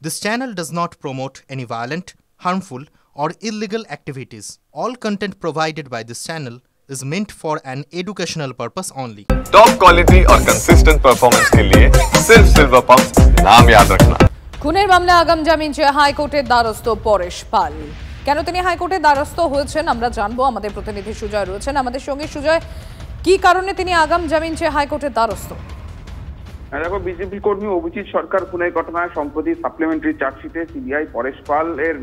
This channel does not promote any violent, harmful, or illegal activities. All content provided by this channel is meant for an educational purpose only. Top quality और consistent performance के लिए सिर्फ silver pumps नाम याद रखना। খুনের মামলা আগাম জামিন চেয়ে হাইকোর্টের দ্বারস্থ পরেশ পাল। কেন তিনি হাইকোর্টের দ্বারস্থ হয়েছেন আমরা জানবো। আমাদের প্রতিনিধি সুজয় রয়েছেন আমাদের সঙ্গে। সুজয়, কি কারণে তিনি আগাম জামিন চেয়ে হাইকোর্টের দ্বারস্থ? দেখো, বিজেপি কর্মী অভিজিৎ সরকার খুনের ঘটনায় সম্প্রতি সাপ্লিমেন্টারি চার্জশিটে সিবিআই পরেশ পাল এর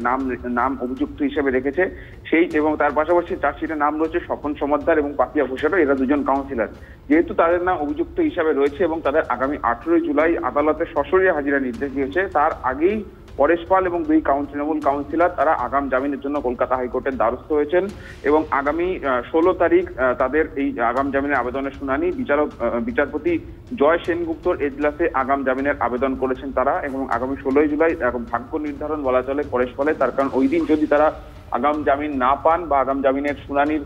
নাম অভিযুক্ত হিসেবে রেখেছে। সেই এবং তার পাশাপাশি চার্জশিটের নাম রয়েছে স্বপন সমাদ্দার এবং পাপিয়া ভূষারও, এরা দুজন কাউন্সিলর। যেহেতু তাদের নাম অভিযুক্ত হিসাবে রয়েছে এবং তাদের আগামী 18 জুলাই আদালতে সশরীরে হাজিরার নির্দেশ দিয়েছে, তার আগেই পরেশ পাল এবং দুই তৃণমূল কাউন্সিলর তারা আগাম জামিনের জন্য কলকাতা হাইকোর্টের দ্বারস্থ হয়েছেন এবং আগামী 16 তারিখ তাদের এই আগাম জামিনের আবেদনের শুনানি বিচারপতি জয় সেনগুপ্তর এজলাসে আগাম জামিনের আবেদন করেছেন তারা। এবং আগামী 16 জুলাই ভাগ্য নির্ধারণ বলা চলে পরেশ পালের, তার কারণ ওই দিন যদি তারা আগাম জামিন না পান বা আগাম জামিনের শুনানির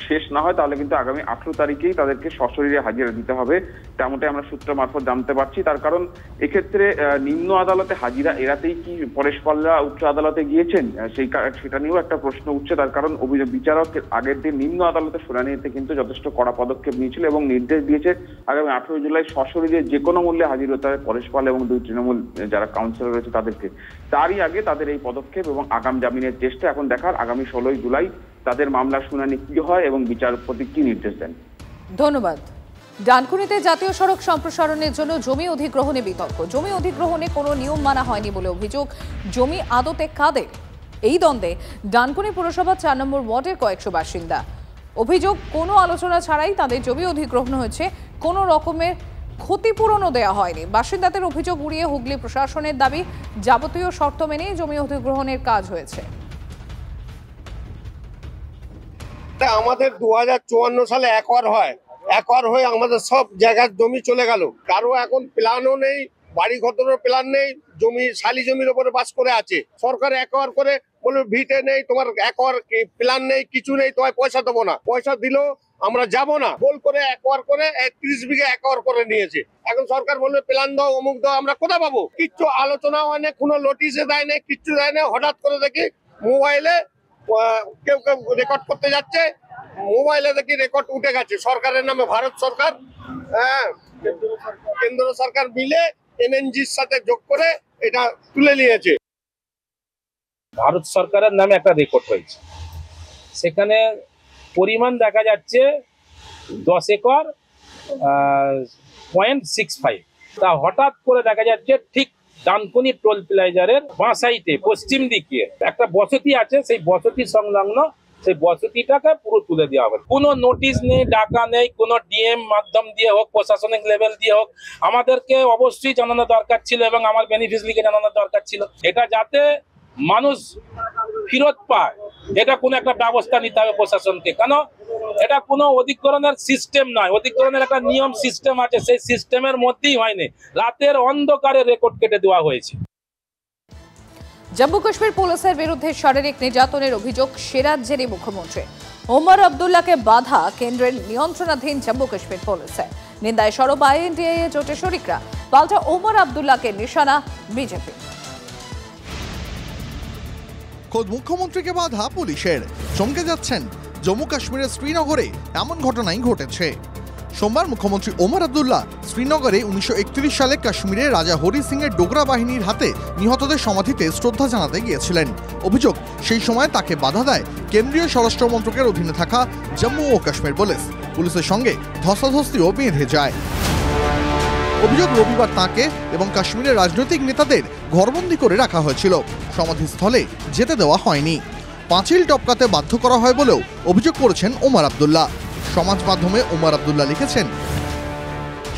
শেষ না হয়, তাহলে কিন্তু আগামী 18 তারিখেই তাদেরকে সশরীরে হাজিরা দিতে হবে, তেমনটাই আমরা সূত্র মারফত জানতে পারছি। তার কারণ এক্ষেত্রে নিম্ন আদালতে হাজিরা এড়াতেই কি পরেশ পালরা উচ্চ আদালতে গিয়েছেন, সেটা নিয়েও একটা প্রশ্ন উঠছে। তার কারণ বিচারক আগের দিন নিম্ন আদালতে শুনানিতে কিন্তু যথেষ্ট কড়া পদক্ষেপ নিয়েছিল এবং নির্দেশ দিয়েছে আগামী 18 জুলাই সশরীরে যে কোনো মূল্যে হাজির হতে হবে পরেশ পাল এবং দুই তৃণমূল যারা কাউন্সিলর রয়েছে তাদেরকে। তারই আগে তাদের এই পদক্ষেপ এবং আগাম জামিনের চেষ্টা। এখন দেখার আগামী 16 জুলাই তাদের মামলার শুনানি কি হয় এবং বিচারপতি কি নির্দেশ দেন। ধন্যবাদ। ডানকুনিতে জাতীয় সড়ক সম্প্রসারণের জন্য জমি অধিগ্রহণে বিতর্ক। জমি অধিগ্রহণে কোনো নিয়ম মানা হয়নি বলে অভিযোগ। জমি আদতে কাদের? এই দ্বন্দ্বে ডানকুনি পুরসভা 4 নম্বর ওয়ার্ডের কয়েকশো বাসিন্দা। অভিযোগ, কোনো আলোচনা ছাড়াই তাদের জমি অধিগ্রহণ হয়েছে, কোনো রকমের ক্ষতিপূরণও দেওয়া হয়নি। বাসিন্দাদের অভিযোগ উড়িয়ে হুগলি প্রশাসনের দাবি যাবতীয় শর্ত মেনে জমি অধিগ্রহণের কাজ হয়েছে। আমাদের 2054 সালে একর হয়, একর হয়ে আমাদের সব জায়গার জমি চলে গেল। কারো এখন প্ল্যানও নেই, বাড়ি ঘরের প্ল্যান নেই, জমি শালি জমির উপরে বাস করে আছে। সরকার একর করে বলে ভিটে নেই, তোমার একর প্ল্যান নেই, কিছু নেই, তোমায় পয়সা দেবো না। পয়সা দিলেও আমরা যাব না, বল করে একর করে 30 বিঘা একর করে নিয়েছে। এখন সরকার বলবে প্ল্যান দাও, অমুক দাও, আমরা কোথা পাবো? কিচ্ছু আলোচনা হয় না, কোনো নোটিশে দেয় না, কিচ্ছু দেয় না। হঠাৎ করে দেখি মোবাইলে কেউ কেউ রেকর্ড করতে যাচ্ছে, মোবাইলে দেখি রেকর্ড উঠে গেছে সরকারের নামে। ভারত সরকার, কেন্দ্র সরকার মিলে এনএনজির সাথে যোগ করে এটা তুলে নিয়েছে। ভারত সরকারের নামে একটা রেকর্ড হয়েছে, সেখানে পরিমাণ দেখা যাচ্ছে 10 একর 0.65। তা হঠাৎ করে দেখা যাচ্ছে ঠিক ডানকুনি টোল প্লাজারের বাঁ সাইডে পশ্চিম দিকে একটা বসতি আছে, সেই বসতি সংলগ্ন সেই বসতিটাকে পুরো তুলে দেওয়া হবে। কোনো নোটিশ নেই, ডাকা নেই, কোনো ডিএম মাধ্যম দিয়ে হোক, প্রশাসনিক লেভেল দিয়ে হোক, আমাদেরকে অবশ্যই জানানো দরকার ছিল এবং আমার বেনিফিশিয়ারিকে জানানো দরকার ছিল। এটা যাতে মানুষ ফেরত পায়, এটা কোনো একটা ব্যবস্থা নিতে হবে প্রশাসনকে। কেন এটা কোনো অধিগ্রহণের সিস্টেম নয়, অধিগ্রহণের একটা নিয়ম সিস্টেম আছে, সেই সিস্টেমের মধ্যেই হয়নি। রাতের অন্ধকারে রেকর্ড কেটে দেওয়া হয়েছে। জম্মু কাশ্মীর পুলিশের বিরুদ্ধে শারীরিক নির্যাতনের অভিযোগ সেরাজ্যেরই মুখ্যমন্ত্রী। ওমর আবদুল্লাহকে বাধা কেন্দ্রের নিয়ন্ত্রণাধীন জম্মু কাশ্মীর পুলিশে। নিন্দায় সরব আইএনডিএ জোটের শরিকরা, পাল্টা ওমর আবদুল্লাহকে নিশানা বিজেপি। খোদ মুখ্যমন্ত্রীকে বাধা পুলিশের, চমকে যাচ্ছেন। জম্মু কাশ্মীরের শ্রীনগরে এমন ঘটনাই ঘটেছে। সোমবার মুখ্যমন্ত্রী ওমর আবদুল্লাহ শ্রীনগরে 1931 সালে কাশ্মীরের রাজা হরি সিং এর ডোগরা বাহিনীর হাতে নিহতদের সমাধিতে শ্রদ্ধা জানাতে গিয়েছিলেন। অভিযোগ, সেই সময় তাকে বাধা দেয় কেন্দ্রীয় স্বরাষ্ট্র মন্ত্রকের অধীনে থাকা জম্মু ও কাশ্মীর পুলিশ। পুলিশের সঙ্গে ধস্তাধস্তিও বেঁধে যায়। অভিযোগ, রবিবার তাঁকে এবং কাশ্মীরের রাজনৈতিক নেতাদের ঘরবন্দি করে রাখা হয়েছিল, সমাধিস্থলে যেতে দেওয়া হয়নি। পাঁচিল টপকাতে বাধ্য করা হয় বলেও অভিযোগ করেছেন ওমর আবদুল্লাহ। সমাজ মাধ্যমে ওমর আবদুল্লাহ লিখেছেন,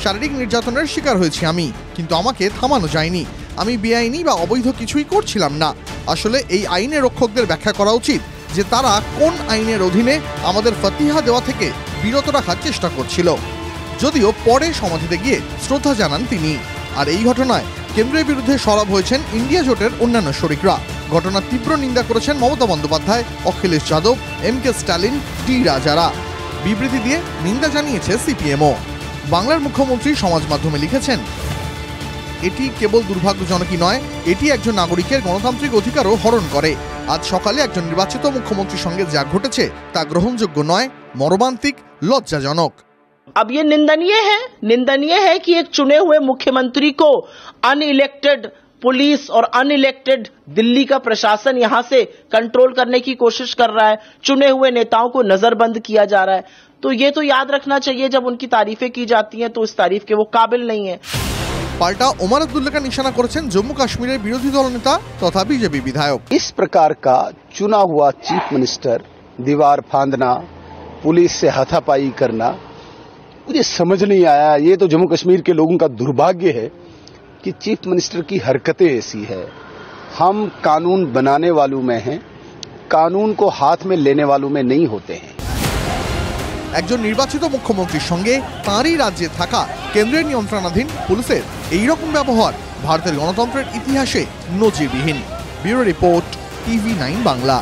শারীরিক নির্যাতনের শিকার হয়েছি আমি, কিন্তু আমাকে থামানো যায়নি। আমি বেআইনি বা অবৈধ কিছুই করছিলাম না। আসলে এই আইনের রক্ষকদের ব্যাখ্যা করা উচিত যে তারা কোন আইনের অধীনে আমাদের ফাতিহা দেওয়া থেকে বিরত রাখার চেষ্টা করছিল। যদিও পরে সমাধিতে গিয়ে শ্রদ্ধা জানান তিনি। আর এই ঘটনায় কেন্দ্রের বিরুদ্ধে সরব হয়েছেন ইন্ডিয়া জোটের অন্যান্য শরিকরা। ঘটনার তীব্র নিন্দা করেছেন মমতা বন্দ্যোপাধ্যায়, অখিলেশ যাদব, এম.কে. স্ট্যালিন, টি. রাজারা। বিবৃতি দিয়ে নিন্দা জানিয়েছে সিপিএমও। বাংলার মুখ্যমন্ত্রী সমাজ মাধ্যমে লিখেছেন, এটি কেবল দুর্ভাগ্যজনকই নয়, এটি একজন নাগরিকের গণতান্ত্রিক অধিকারও হরণ করে। আজ সকালে একজন নির্বাচিত মুখ্যমন্ত্রীর সঙ্গে যা ঘটেছে তা গ্রহণযোগ্য নয়, মর্মান্তিক, লজ্জাজনক। अब ये निंदनीय है कि एक चुने हुए मुख्यमंत्री को अनइलेक्टेड पुलिस और अनइलेक्टेड दिल्ली का प्रशासन यहां से कंट्रोल करने की कोशिश कर रहा है, चुने हुए नेताओं को नजरबंद किया जा रहा है। तो ये तो याद रखना चाहिए, जब उनकी तारीफें की जाती हैं तो इस तारीफ के वो काबिल नहीं है। पाल्टा ओमर अब्दुल्ला का निशाना करेছেন जम्मू कश्मीर विरोधी दल नेता तथा बीजेपी विधायक। इस प्रकार का चुना हुआ चीफ मिनिस्टर दीवार फांदना, पुलिस से हाथापाई करना, मुझे समझ नहीं आया। ये तो जम्मू कश्मीर के लोगों का दुर्भाग्य है कि चीफ मिनिस्टर की हरकतें ऐसी है। हम कानून बनाने वालों में हैं, कानून को हाथ में लेने वालों में नहीं होते हैं। একজন নির্বাচিত মুখ্যমন্ত্রীর সঙ্গে তাঁরই রাজ্যে থাকা কেন্দ্রের নিয়ন্ত্রণাধীন পুলিশের এই রকম ব্যবহার ভারতের গণতন্ত্রের ইতিহাসে নজিরবিহীন। Bureau report, TV9 Bangla.